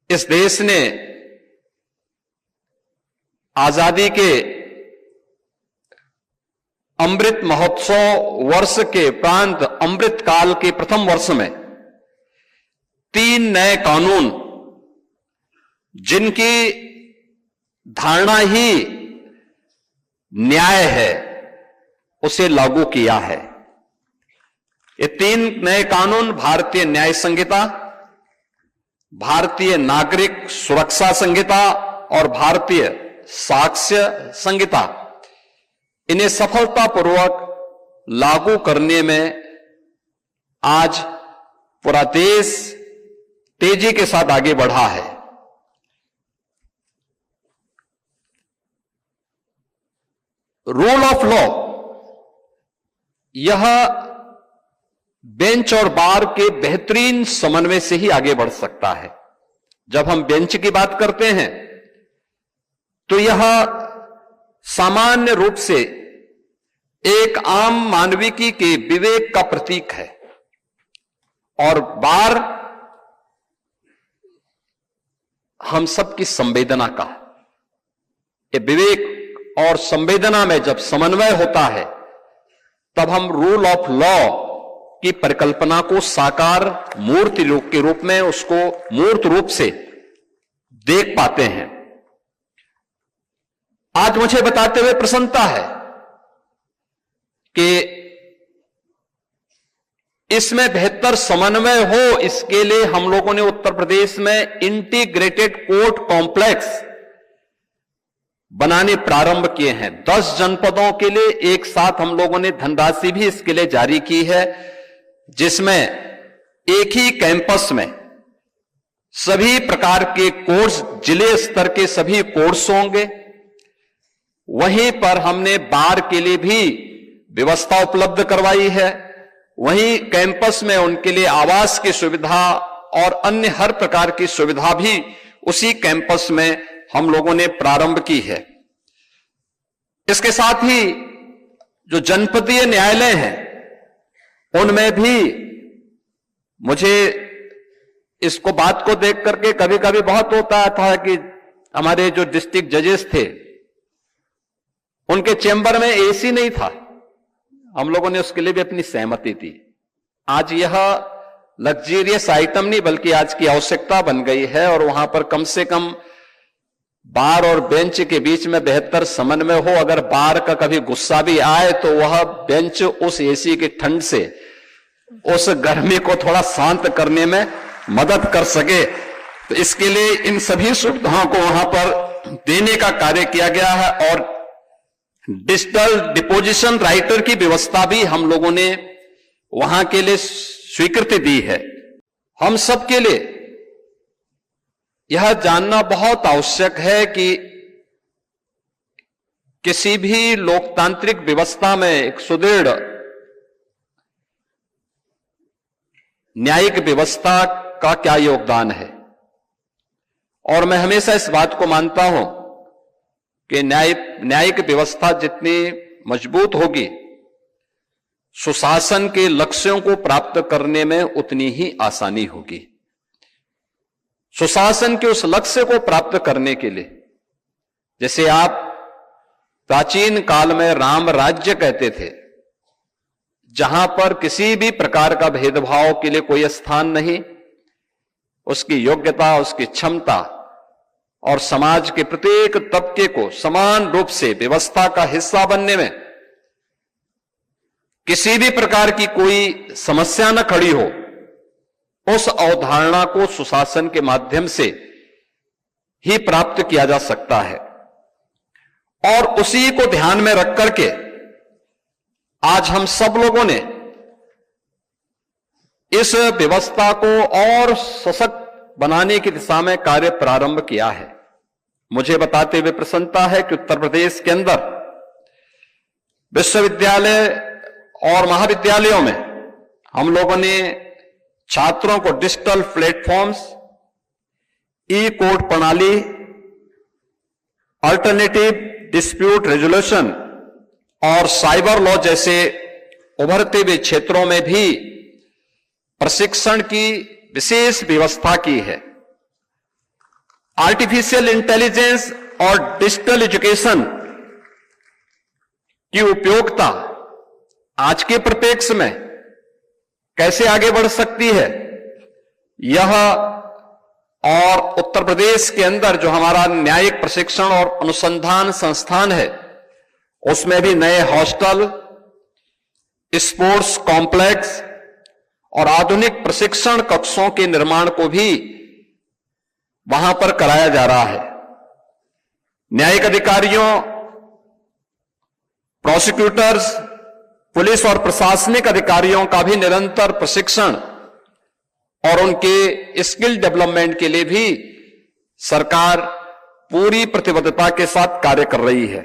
इस देश ने आजादी के अमृत महोत्सव वर्ष के उपरांत अमृत काल के प्रथम वर्ष में 3 नए कानून, जिनकी धारणा ही न्याय है, उसे लागू किया है। ये 3 नए कानून भारतीय न्याय संहिता, भारतीय नागरिक सुरक्षा संहिता और भारतीय साक्ष्य संहिता, इन्हें सफलतापूर्वक लागू करने में आज पूरा देश तेजी के साथ आगे बढ़ा है। रूल ऑफ लॉ, यह बेंच और बार के बेहतरीन समन्वय से ही आगे बढ़ सकता है। जब हम बेंच की बात करते हैं तो यह सामान्य रूप से एक आम मानविकी के विवेक का प्रतीक है, और बार हम सबकी संवेदना का। ये विवेक और संवेदना में जब समन्वय होता है तब हम रूल ऑफ लॉ की परिकल्पना को साकार मूर्ति रूप के रूप में, उसको मूर्त रूप से देख पाते हैं। आज मुझे बताते हुए प्रसन्नता है कि इसमें बेहतर समन्वय हो, इसके लिए हम लोगों ने उत्तर प्रदेश में इंटीग्रेटेड कोर्ट कॉम्प्लेक्स बनाने प्रारंभ किए हैं। 10 जनपदों के लिए एक साथ हम लोगों ने धनराशि भी इसके लिए जारी की है, जिसमें एक ही कैंपस में सभी प्रकार के कोर्स, जिले स्तर के सभी कोर्स होंगे। वहीं पर हमने बार के लिए भी व्यवस्था उपलब्ध करवाई है। वहीं कैंपस में उनके लिए आवास की सुविधा और अन्य हर प्रकार की सुविधा भी उसी कैंपस में हम लोगों ने प्रारंभ की है। इसके साथ ही जो जनपदीय न्यायालय हैं, उनमें भी मुझे इसको बात को देख करके कभी कभी बहुत होता था कि हमारे जो डिस्ट्रिक्ट जजेस थे, उनके चेंबर में एसी नहीं था। हम लोगों ने उसके लिए भी अपनी सहमति दी। आज यह लग्जरियस आइटम नहीं बल्कि आज की आवश्यकता बन गई है, और वहां पर कम से कम बार और बेंच के बीच में बेहतर समन्वय हो। अगर बार का कभी गुस्सा भी आए तो वह बेंच उस एसी की ठंड से उस गर्मी को थोड़ा शांत करने में मदद कर सके। तो इसके लिए इन सभी सुविधाओं को वहां पर देने का कार्य किया गया है, और डिजिटल डिपोजिशन राइटर की व्यवस्था भी हम लोगों ने वहां के लिए स्वीकृति दी है। हम सबके लिए यह जानना बहुत आवश्यक है कि किसी भी लोकतांत्रिक व्यवस्था में एक सुदृढ़ न्यायिक व्यवस्था का क्या योगदान है। और मैं हमेशा इस बात को मानता हूं कि न्यायिक व्यवस्था जितनी मजबूत होगी, सुशासन के लक्ष्यों को प्राप्त करने में उतनी ही आसानी होगी। सुशासन के उस लक्ष्य को प्राप्त करने के लिए, जैसे आप प्राचीन काल में राम राज्य कहते थे, जहां पर किसी भी प्रकार का भेदभाव के लिए कोई स्थान नहीं, उसकी योग्यता, उसकी क्षमता और समाज के प्रत्येक तबके को समान रूप से व्यवस्था का हिस्सा बनने में किसी भी प्रकार की कोई समस्या न खड़ी हो, उस अवधारणा को सुशासन के माध्यम से ही प्राप्त किया जा सकता है। और उसी को ध्यान में रख करके आज हम सब लोगों ने इस व्यवस्था को और सशक्त बनाने की दिशा में कार्य प्रारंभ किया है। मुझे बताते हुए प्रसन्नता है कि उत्तर प्रदेश के अंदर विश्वविद्यालय और महाविद्यालयों में हम लोगों ने छात्रों को डिजिटल प्लेटफॉर्म्स, ई कोर्ट प्रणाली, अल्टरनेटिव डिस्प्यूट रेजोल्यूशन और साइबर लॉ जैसे उभरते हुए क्षेत्रों में भी प्रशिक्षण की विशेष व्यवस्था की है। आर्टिफिशियल इंटेलिजेंस और डिजिटल एजुकेशन की उपयोगिता आज के परिप्रेक्ष्य में कैसे आगे बढ़ सकती है, यह और उत्तर प्रदेश के अंदर जो हमारा न्यायिक प्रशिक्षण और अनुसंधान संस्थान है, उसमें भी नए हॉस्टल, स्पोर्ट्स कॉम्प्लेक्स और आधुनिक प्रशिक्षण कक्षों के निर्माण को भी वहां पर कराया जा रहा है। न्यायिक अधिकारियों, प्रोसिक्यूटर्स, पुलिस और प्रशासनिक अधिकारियों का भी निरंतर प्रशिक्षण और उनके स्किल डेवलपमेंट के लिए भी सरकार पूरी प्रतिबद्धता के साथ कार्य कर रही है।